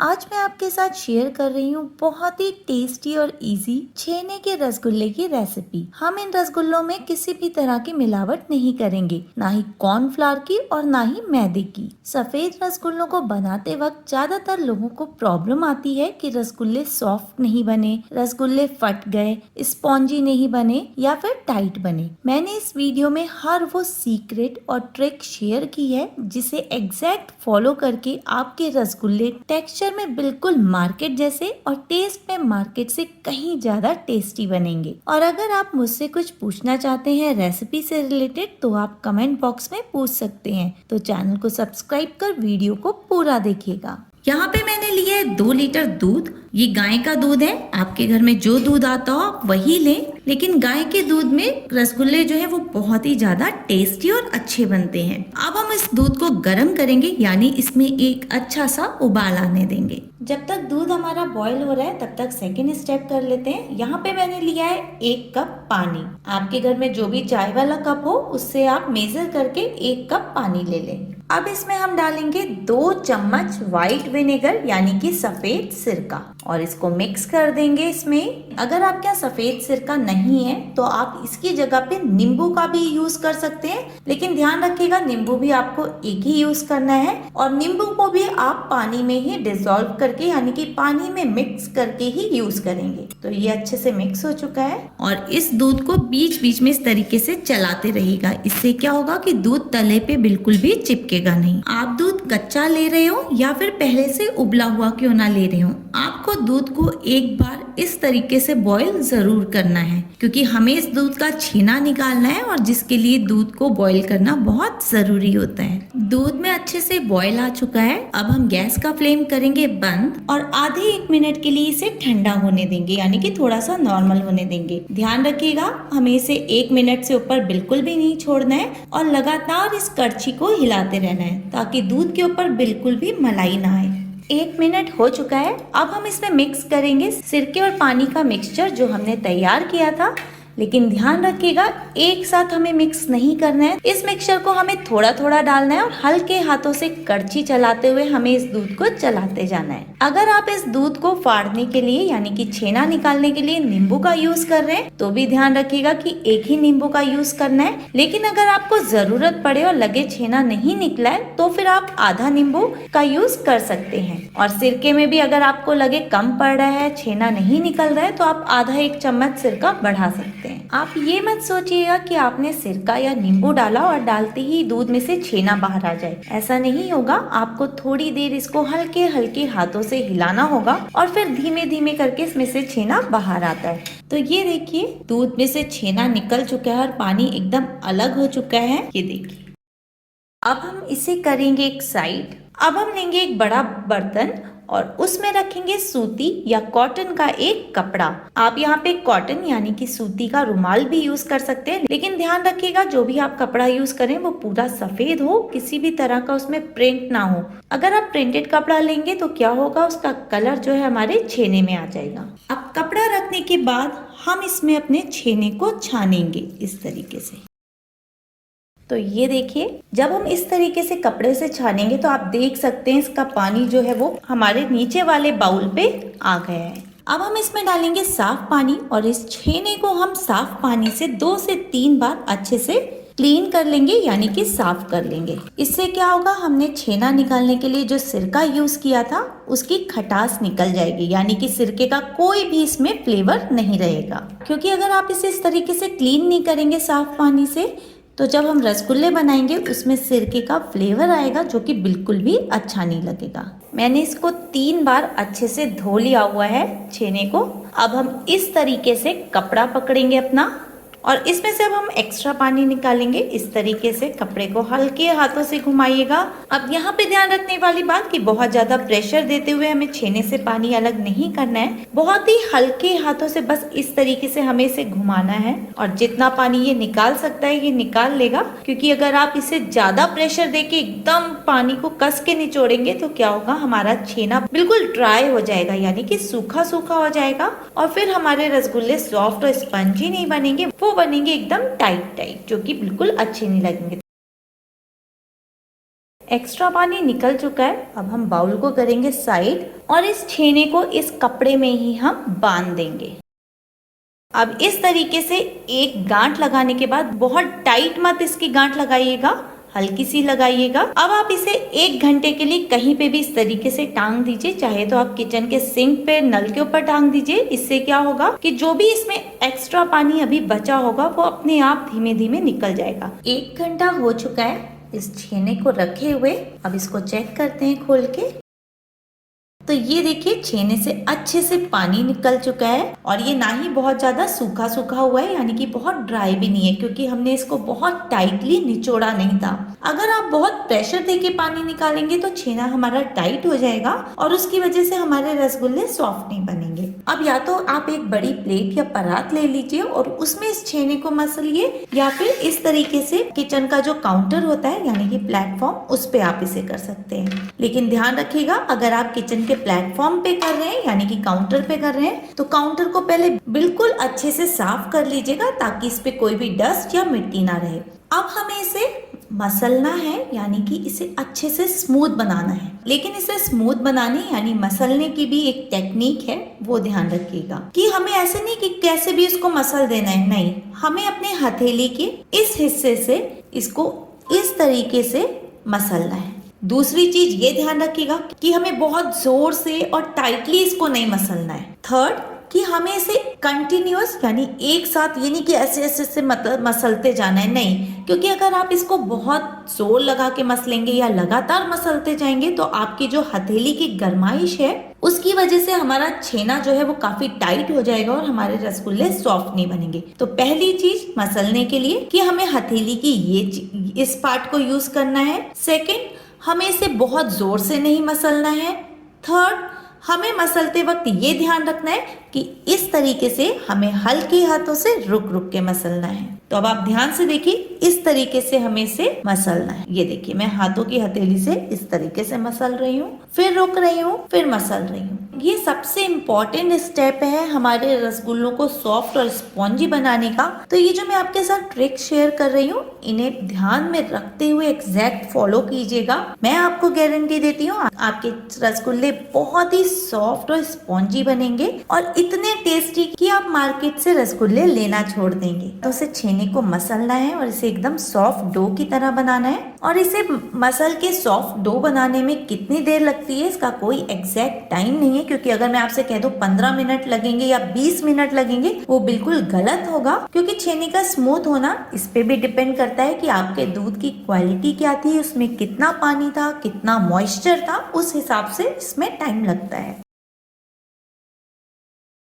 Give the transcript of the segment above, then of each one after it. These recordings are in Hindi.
आज मैं आपके साथ शेयर कर रही हूँ बहुत ही टेस्टी और इजी छेने के रसगुल्ले की रेसिपी। हम इन रसगुल्लों में किसी भी तरह की मिलावट नहीं करेंगे, ना ही कॉर्नफ्लावर की और ना ही मैदे की। सफेद रसगुल्लों को बनाते वक्त ज्यादातर लोगों को प्रॉब्लम आती है कि रसगुल्ले सॉफ्ट नहीं बने, रसगुल्ले फट गए, स्पॉन्जी नहीं बने या फिर टाइट बने। मैंने इस वीडियो में हर वो सीक्रेट और ट्रिक शेयर की है जिसे एग्जैक्ट फॉलो करके आपके रसगुल्ले टेक्सचर में बिल्कुल मार्केट जैसे और टेस्ट में मार्केट से कहीं ज्यादा टेस्टी बनेंगे। और अगर आप मुझसे कुछ पूछना चाहते हैं रेसिपी से रिलेटेड तो आप कमेंट बॉक्स में पूछ सकते हैं। तो चैनल को सब्सक्राइब कर वीडियो को पूरा देखिएगा। यहाँ पे मैंने लिया है 2 लीटर दूध। ये गाय का दूध है, आपके घर में जो दूध आता हो आप वही लें, लेकिन गाय के दूध में रसगुल्ले जो है वो बहुत ही ज्यादा टेस्टी और अच्छे बनते हैं। अब हम इस दूध को गर्म करेंगे, यानी इसमें एक अच्छा सा उबाल आने देंगे। जब तक दूध हमारा बॉईल हो रहा है तब तक सेकेंड स्टेप कर लेते हैं। यहाँ पे मैंने लिया है 1 कप पानी। आपके घर में जो भी चाय वाला कप हो उससे आप मेजर करके 1 कप पानी ले लें। अब इसमें हम डालेंगे 2 चम्मच व्हाइट विनेगर यानी कि सफेद सिरका और इसको मिक्स कर देंगे इसमें। अगर आपके यहाँ सफेद सिरका नहीं है तो आप इसकी जगह पे नींबू का भी यूज कर सकते हैं, लेकिन ध्यान रखिएगा नींबू भी आपको एक ही यूज करना है और नींबू को भी आप पानी में ही डिसॉल्व करके यानी कि पानी में मिक्स करके ही यूज करेंगे। तो ये अच्छे से मिक्स हो चुका है और इस दूध को बीच बीच में इस तरीके से चलाते रहिएगा। इससे क्या होगा कि दूध तले पे बिल्कुल भी चिपकेगा नहीं। आप दूध कच्चा ले रहे हो या फिर पहले से उबला हुआ क्यों ना ले रहे हो, आपको दूध को एक बार इस तरीके से बॉईल जरूर करना है, क्योंकि हमें इस दूध का छेना निकालना है और जिसके लिए दूध को बॉईल करना बहुत जरूरी होता है। दूध में अच्छे से बॉईल आ चुका है। अब हम गैस का फ्लेम करेंगे बंद और आधे 1 मिनट के लिए इसे ठंडा होने देंगे, यानी कि थोड़ा सा नॉर्मल होने देंगे। ध्यान रखिएगा हमें इसे 1 मिनट से ऊपर बिल्कुल भी नहीं छोड़ना है और लगातार इस करछी को हिलाते रहना है ताकि दूध के ऊपर बिल्कुल भी मलाई ना आए। 1 मिनट हो चुका है। अब हम इसमें मिक्स करेंगे सिरके और पानी का मिक्सचर जो हमने तैयार किया था, लेकिन ध्यान रखिएगा एक साथ हमें मिक्स नहीं करना है। इस मिक्सचर को हमें थोड़ा थोड़ा डालना है और हल्के हाथों से करछी चलाते हुए हमें इस दूध को चलाते जाना है। अगर आप इस दूध को फाड़ने के लिए यानी कि छेना निकालने के लिए नींबू का यूज कर रहे हैं तो भी ध्यान रखिएगा कि एक ही नींबू का यूज करना है, लेकिन अगर आपको जरूरत पड़े और लगे छेना नहीं निकला है तो फिर आप आधा नींबू का यूज कर सकते हैं। और सिरके में भी अगर आपको लगे कम पड़ रहा है, छेना नहीं निकल रहा है तो आप आधा 1 चम्मच सिरका बढ़ा सकते हैं। आप ये मत सोचिएगा कि आपने सिरका या नींबू डाला और डालते ही दूध में से छेना बाहर आ जाए, ऐसा नहीं होगा। आपको थोड़ी देर इसको हल्के हल्के हाथों से हिलाना होगा और फिर धीमे धीमे करके इसमें से छेना बाहर आता है। तो ये देखिए दूध में से छेना निकल चुका है और पानी एकदम अलग हो चुका है, ये देखिए। अब हम इसे करेंगे एक साइड। अब हम लेंगे एक बड़ा बर्तन और उसमें रखेंगे सूती या कॉटन का एक कपड़ा। आप यहाँ पे कॉटन यानी कि सूती का रुमाल भी यूज कर सकते हैं, लेकिन ध्यान रखिएगा जो भी आप कपड़ा यूज करें वो पूरा सफेद हो, किसी भी तरह का उसमें प्रिंट ना हो। अगर आप प्रिंटेड कपड़ा लेंगे तो क्या होगा, उसका कलर जो है हमारे छेने में आ जाएगा। अब कपड़ा रखने के बाद हम इसमें अपने छेने को छानेंगे इस तरीके से। तो ये देखिए जब हम इस तरीके से कपड़े से छानेंगे तो आप देख सकते हैं इसका पानी जो है वो हमारे नीचे वाले बाउल पे आ गया है। अब हम इसमें डालेंगे साफ पानी और इस छेने को हम साफ पानी से 2 से 3 बार अच्छे से क्लीन कर लेंगे, यानी कि साफ कर लेंगे। इससे क्या होगा, हमने छेना निकालने के लिए जो सिरका यूज किया था उसकी खटास निकल जाएगी, यानी कि सिरके का कोई भी इसमें फ्लेवर नहीं रहेगा। क्योंकि अगर आप इसे इस तरीके से क्लीन नहीं करेंगे साफ पानी से तो जब हम रसगुल्ले बनाएंगे उसमें सिरके का फ्लेवर आएगा जो कि बिल्कुल भी अच्छा नहीं लगेगा। मैंने इसको 3 बार अच्छे से धो लिया हुआ है छेने को। अब हम इस तरीके से कपड़ा पकड़ेंगे अपना और इसमें से अब हम एक्स्ट्रा पानी निकालेंगे। इस तरीके से कपड़े को हल्के हाथों से घुमाइएगा। अब यहाँ पे ध्यान रखने वाली बात कि बहुत ज्यादा प्रेशर देते हुए हमें छेने से पानी अलग नहीं करना है, बहुत ही हल्के हाथों से बस इस तरीके से हमें इसे घुमाना है और जितना पानी ये निकाल सकता है ये निकाल लेगा। क्योंकि अगर आप इसे ज्यादा प्रेशर देके एकदम पानी को कस के निचोड़ेंगे तो क्या होगा, हमारा छेना बिल्कुल ड्राई हो जाएगा, यानी कि सूखा सूखा हो जाएगा और फिर हमारे रसगुल्ले सॉफ्ट और स्पंजी नहीं बनेंगे, वो बनेंगे एकदम टाइट टाइट, जो कि बिल्कुल अच्छे नहीं लगेंगे। एक्स्ट्रा पानी निकल चुका है। अब हम बाउल को करेंगे साइड और इस छेने को इस कपड़े में ही हम बांध देंगे। अब इस तरीके से एक गांठ लगाने के बाद बहुत टाइट मत इसकी गांठ लगाइएगा, हल्की सी लगाइएगा। अब आप इसे 1 घंटे के लिए कहीं पे भी इस तरीके से टांग दीजिए, चाहे तो आप किचन के सिंक पे नल के ऊपर टांग दीजिए। इससे क्या होगा कि जो भी इसमें एक्स्ट्रा पानी अभी बचा होगा वो अपने आप धीमे धीमे निकल जाएगा। 1 घंटा हो चुका है इस छेने को रखे हुए। अब इसको चेक करते हैं खोल के। तो ये देखिए छेने से अच्छे से पानी निकल चुका है और ये ना ही बहुत ज्यादा सूखा सूखा हुआ है, यानी कि बहुत ड्राई भी नहीं है, क्योंकि हमने इसको बहुत टाइटली निचोड़ा नहीं था। अगर आप बहुत प्रेशर देके पानी निकालेंगे तो छेना हमारा टाइट हो जाएगा और उसकी वजह से हमारे रसगुल्ले सॉफ्ट नहीं बनेंगे। अब या तो आप एक बड़ी प्लेट या परात ले लीजिए और उसमें इस छेने को मसलिए, या फिर इस तरीके से किचन का जो काउंटर होता है यानी कि प्लेटफॉर्म, उस पे आप इसे कर सकते हैं। लेकिन ध्यान रखिएगा, अगर आप किचन के प्लेटफॉर्म पे कर रहे हैं यानी कि काउंटर पे कर रहे हैं तो काउंटर को पहले बिल्कुल अच्छे से साफ कर लीजिएगा ताकि इस पे कोई भी डस्ट या मिट्टी ना रहे। अब हमें इसे मसलना है, यानी कि इसे अच्छे से स्मूथ बनाना है। लेकिन इसे स्मूथ बनाने यानी मसलने की भी एक टेक्निक है, वो ध्यान रखिएगा कि हमें ऐसे नहीं कि कैसे भी इसको मसल देना है, नहीं, हमें अपने हथेली के इस हिस्से से इसको इस तरीके से मसलना है। दूसरी चीज ये ध्यान रखिएगा कि हमें बहुत जोर से और टाइटली इसको नहीं मसलना है। थर्ड, कि हमें इसे कंटिन्यूअस यानी एक साथ, ये नहीं कि ऐसे ऐसे से मतलब मसलते जाना है, नहीं, क्योंकि अगर आप इसको बहुत जोर लगा के मसलेंगे या लगातार मसलते जाएंगे तो आपकी जो हथेली की गरमाइश है उसकी वजह से हमारा छेना जो है वो काफी टाइट हो जाएगा और हमारे रसगुल्ले सॉफ्ट नहीं बनेंगे। तो पहली चीज मसलने के लिए कि हमें हथेली की इस पार्ट को यूज करना है। सेकेंड, हमें इसे बहुत जोर से नहीं मसलना है। थर्ड, हमें मसलते वक्त ये ध्यान रखना है कि इस तरीके से हमें हल्के हाथों से रुक रुक के मसलना है। तो अब आप ध्यान से देखिए, इस तरीके से हमें इसे मसलना है। ये देखिए मैं हाथों की हथेली से इस तरीके से मसल रही हूँ, फिर रुक रही हूँ, फिर मसल रही हूँ। ये सबसे इम्पोर्टेंट स्टेप है हमारे रसगुल्लों को सॉफ्ट और स्पॉन्जी बनाने का। तो ये जो मैं आपके साथ ट्रिक शेयर कर रही हूँ, इन्हें ध्यान में रखते हुए एग्जैक्ट फॉलो कीजिएगा। मैं आपको गारंटी देती हूँ आपके रसगुल्ले बहुत ही सॉफ्ट और स्पॉन्जी बनेंगे और इतने टेस्टी कि आप मार्केट से रसगुल्ले लेना छोड़ देंगे। तो उसे छेने को मसलना है और इसे एकदम सॉफ्ट डो की तरह बनाना है। और इसे मसल के सॉफ्ट डो बनाने में कितनी देर लगती है इसका कोई एग्जैक्ट टाइम नहीं है, क्योंकि अगर मैं आपसे कह दूं 15 मिनट लगेंगे या 20 मिनट लगेंगे वो बिल्कुल गलत होगा, क्योंकि छेने का स्मूथ होना इस पे भी डिपेंड करता है कि आपके दूध की क्वालिटी क्या थी, उसमें कितना पानी था, कितना मॉइस्चर था, उस हिसाब से इसमें टाइम लगता है।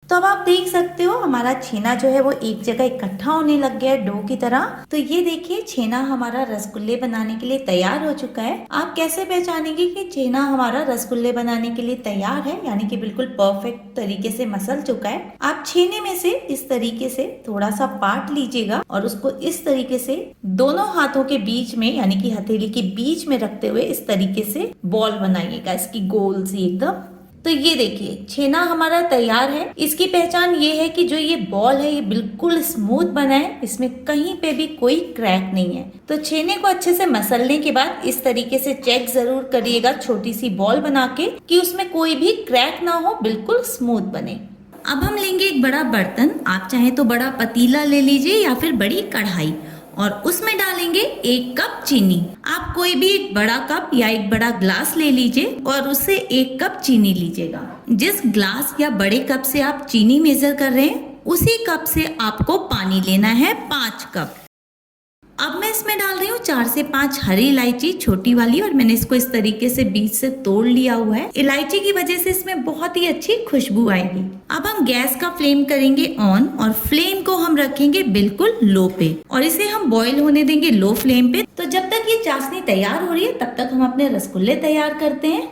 तो अब आप देख सकते हो हमारा छेना जो है वो एक जगह इकट्ठा होने लग गया है डो की तरह। तो ये देखिए छेना हमारा रसगुल्ले बनाने के लिए तैयार हो चुका है। आप कैसे पहचानेंगे कि छेना हमारा रसगुल्ले बनाने के लिए तैयार है, यानी कि बिल्कुल परफेक्ट तरीके से मसल चुका है। आप छेने में से इस तरीके से थोड़ा सा पार्ट लीजिएगा और उसको इस तरीके से दोनों हाथों के बीच में यानी कि हथेली के बीच में रखते हुए इस तरीके से बॉल बनाइएगा, इसकी गोल सी एकदम। तो ये देखिए छेना हमारा तैयार है। इसकी पहचान ये है कि जो ये बॉल है ये बिल्कुल स्मूथ बना है, इसमें कहीं पे भी कोई क्रैक नहीं है। तो छेने को अच्छे से मसलने के बाद इस तरीके से चेक जरूर करिएगा छोटी सी बॉल बना के कि उसमें कोई भी क्रैक ना हो, बिल्कुल स्मूथ बने। अब हम लेंगे एक बड़ा बर्तन, आप चाहे तो बड़ा पतीला ले लीजिए या फिर बड़ी कढ़ाई, और उसमें डालेंगे 1 कप चीनी। आप कोई भी एक बड़ा कप या एक बड़ा ग्लास ले लीजिए और उससे 1 कप चीनी लीजिएगा। जिस ग्लास या बड़े कप से आप चीनी मेजर कर रहे हैं उसी कप से आपको पानी लेना है 5 कप। अब मैं इसमें डाल रही हूँ 4 से 5 हरी इलायची छोटी वाली, और मैंने इसको इस तरीके से बीच से तोड़ लिया हुआ है। इलायची की वजह से इसमें बहुत ही अच्छी खुशबू आएगी। अब हम गैस का फ्लेम करेंगे ऑन और फ्लेम को हम रखेंगे बिल्कुल लो पे और इसे हम बॉईल होने देंगे लो फ्लेम पे। तो जब तक ये चाशनी तैयार हो रही है तब तक हम अपने रसगुल्ले तैयार करते हैं।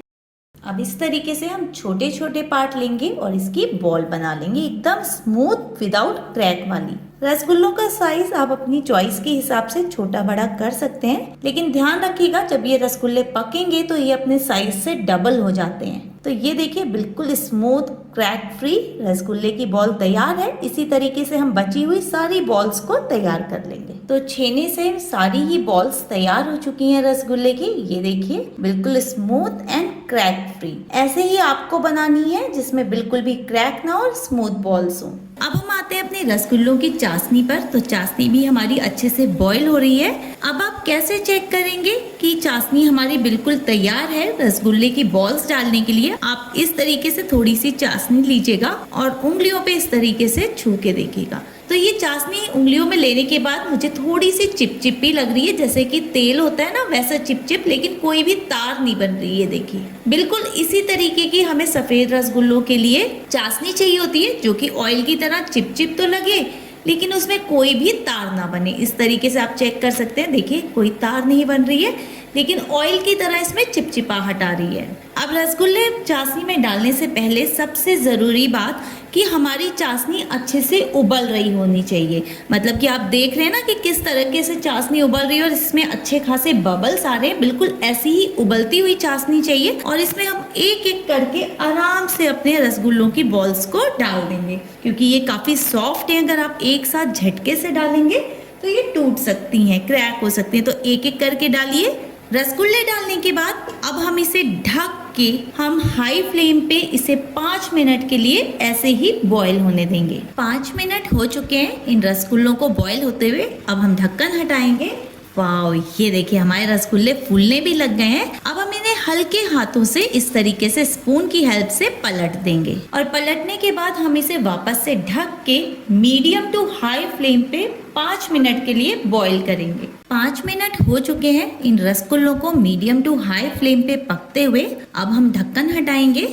अब इस तरीके से हम छोटे छोटे पार्ट लेंगे और इसकी बॉल बना लेंगे एकदम स्मूथ विदाउट क्रैक वाली। रसगुल्लों का साइज आप अपनी चॉइस के हिसाब से छोटा बड़ा कर सकते हैं, लेकिन ध्यान रखिएगा जब ये रसगुल्ले पकेंगे तो ये अपने साइज से डबल हो जाते हैं। तो ये देखिए बिल्कुल स्मूथ क्रैक फ्री रसगुल्ले की बॉल तैयार है। इसी तरीके से हम बची हुई सारी बॉल्स को तैयार कर लेंगे। तो छेने से सारी ही बॉल्स तैयार हो चुकी हैं रसगुल्ले की। ये देखिए बिल्कुल स्मूथ एंड क्रैक फ्री। ऐसे ही आपको बनानी है जिसमें बिल्कुल भी क्रैक ना और स्मूथ बॉल्स हो। अब हम आते हैं अपने रसगुल्लों की चाशनी पर। तो चाशनी भी हमारी अच्छे से बॉईल हो रही है। अब आप कैसे चेक करेंगे कि चाशनी हमारी बिल्कुल तैयार है रसगुल्ले की बॉल्स डालने के लिए? आप इस तरीके से थोड़ी सी चाशनी लीजिएगा और उंगलियों पे इस तरीके से छू के देखिएगा। तो ये चाशनी उंगलियों में लेने के बाद मुझे थोड़ी सी चिपचिपी लग रही है, जैसे कि तेल होता है ना वैसा चिपचिप, लेकिन कोई भी तार नहीं बन रही है। देखिए बिल्कुल इसी तरीके की हमें सफेद रसगुल्लों के लिए चाशनी चाहिए होती है, जो कि ऑयल की तरह चिपचिप तो लगे लेकिन उसमें कोई भी तार ना बने। इस तरीके से आप चेक कर सकते हैं। देखिए कोई तार नहीं बन रही है लेकिन ऑयल की तरह इसमें चिपचिपाहट आ रही है। अब रसगुल्ले चाशनी में डालने से पहले सबसे ज़रूरी बात कि हमारी चाशनी अच्छे से उबल रही होनी चाहिए। मतलब कि आप देख रहे हैं ना कि किस तरीके से चाशनी उबल रही है और इसमें अच्छे खासे बबल्स आ रहे हैं। बिल्कुल ऐसी ही उबलती हुई चाशनी चाहिए और इसमें हम एक एक करके आराम से अपने रसगुल्लों की बॉल्स को डाल देंगे, क्योंकि ये काफ़ी सॉफ्ट है। अगर आप एक साथ झटके से डालेंगे तो ये टूट सकती हैं, क्रैक हो सकती हैं। तो एक एक करके डालिए। रसगुल्ले डालने के बाद अब हम इसे ढक के हम हाई फ्लेम पे इसे 5 मिनट के लिए ऐसे ही बॉईल होने देंगे। 5 मिनट हो चुके हैं इन रसगुल्लों को बॉईल होते हुए। अब हम ढक्कन हटाएंगे। वाओ, ये देखिए हमारे रसगुल्ले फूलने भी लग गए हैं। अब हम इन्हें हल्के हाथों से इस तरीके से स्पून की हेल्प से पलट देंगे और पलटने के बाद हम इसे वापस से ढक के मीडियम टू हाई फ्लेम पे 5 मिनट के लिए बॉईल करेंगे। 5 मिनट हो चुके हैं इन रसगुल्लों को मीडियम टू हाई फ्लेम पे पकते हुए। अब हम ढक्कन हटाएंगे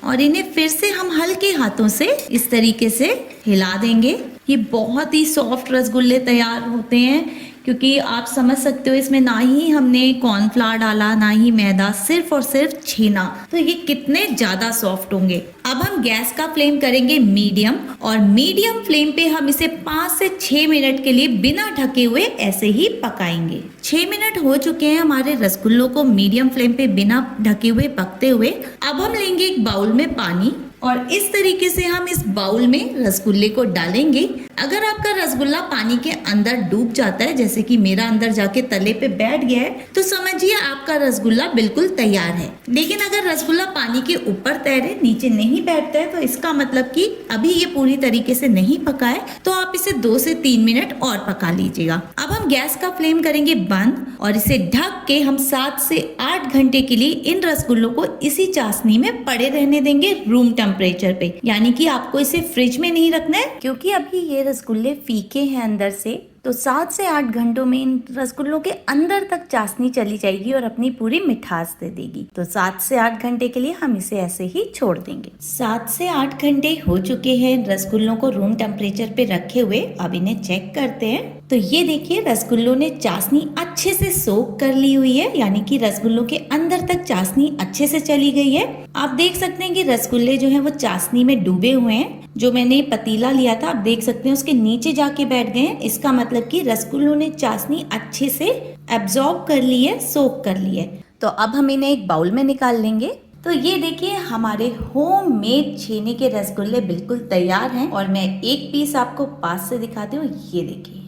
और इन्हें फिर से हम हल्के हाथों से इस तरीके से हिला देंगे। ये बहुत ही सॉफ्ट रसगुल्ले तैयार होते हैं, क्योंकि आप समझ सकते हो इसमें ना ही हमने कॉर्नफ्लावर डाला ना ही मैदा, सिर्फ और सिर्फ छेना। तो ये कितने ज़्यादा सॉफ्ट होंगे। अब हम गैस का फ्लेम करेंगे मीडियम और मीडियम फ्लेम पे हम इसे 5 से 6 मिनट के लिए बिना ढके हुए ऐसे ही पकाएंगे। 6 मिनट हो चुके हैं हमारे रसगुल्लों को मीडियम फ्लेम पे बिना ढके हुए पकते हुए। अब हम लेंगे एक बाउल में पानी और इस तरीके से हम इस बाउल में रसगुल्ले को डालेंगे। अगर आपका रसगुल्ला पानी के अंदर डूब जाता है, जैसे कि मेरा अंदर जाके तले पे बैठ गया है, तो समझिए आपका रसगुल्ला बिल्कुल तैयार है। लेकिन अगर रसगुल्ला पानी के ऊपर तैरे नीचे नहीं बैठता है, तो इसका मतलब कि अभी ये पूरी तरीके से नहीं पका है, तो आप इसे 2 से 3 मिनट और पका लीजिएगा। अब हम गैस का फ्लेम करेंगे बंद और इसे ढक के हम 7 से 8 घंटे के लिए इन रसगुल्लों को इसी चाशनी में पड़े रहने देंगे रूम टेम्परेचर पे। यानी कि आपको इसे फ्रिज में नहीं रखना है, क्योंकि अभी ये रसगुल्ले फीके हैं अंदर से। तो 7 से 8 घंटों में इन रसगुल्लों के अंदर तक चाशनी चली जाएगी और अपनी पूरी मिठास दे देगी। तो 7 से 8 घंटे के लिए हम इसे ऐसे ही छोड़ देंगे। 7 से 8 घंटे हो चुके हैं रसगुल्लों को रूम टेम्परेचर पे रखे हुए। अब इन्हें चेक करते हैं। तो ये देखिए रसगुल्लों ने चाशनी अच्छे से सोक कर ली हुई है, यानी कि रसगुल्लों के अंदर तक चाशनी अच्छे से चली गई है। आप देख सकते हैं कि रसगुल्ले जो हैं वो चाशनी में डूबे हुए हैं। जो मैंने पतीला लिया था आप देख सकते हैं उसके नीचे जाके बैठ गए हैं। इसका मतलब कि रसगुल्लों ने चाशनी अच्छे से एब्जॉर्ब कर ली है, सोक कर ली है। तो अब हम इन्हें एक बाउल में निकाल लेंगे। तो ये देखिए हमारे होममेड छेने के रसगुल्ले बिल्कुल तैयार हैं और मैं एक पीस आपको पास से दिखाती हूँ। ये देखिए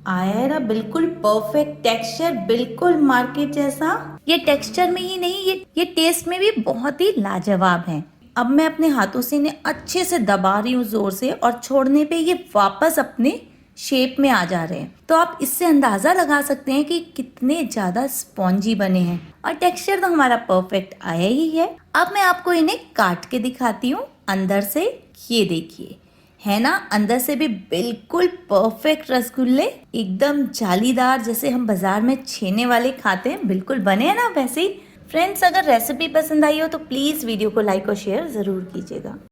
आया ना, बिल्कुल परफेक्ट टेक्सचर, बिल्कुल मार्केट जैसा। ये टेक्सचर में ही नहीं, ये टेस्ट में भी बहुत ही लाजवाब है। अब मैं अपने हाथों से इन्हें अच्छे से दबा रही हूँ जोर से और छोड़ने पे ये वापस अपने शेप में आ जा रहे हैं। तो आप इससे अंदाज़ा लगा सकते हैं कि कितने ज़्यादा स्पॉन्जी बने हैं और टेक्सचर तो हमारा परफेक्ट आया ही है। अब मैं आपको इन्हें काट के दिखाती हूँ अंदर से। ये देखिए है ना, अंदर से भी बिल्कुल परफेक्ट रसगुल्ले, एकदम जालीदार, जैसे हम बाजार में छेने वाले खाते हैं बिल्कुल बने हैं ना वैसे ही। फ्रेंड्स, अगर रेसिपी पसंद आई हो तो प्लीज़ वीडियो को लाइक और शेयर ज़रूर कीजिएगा।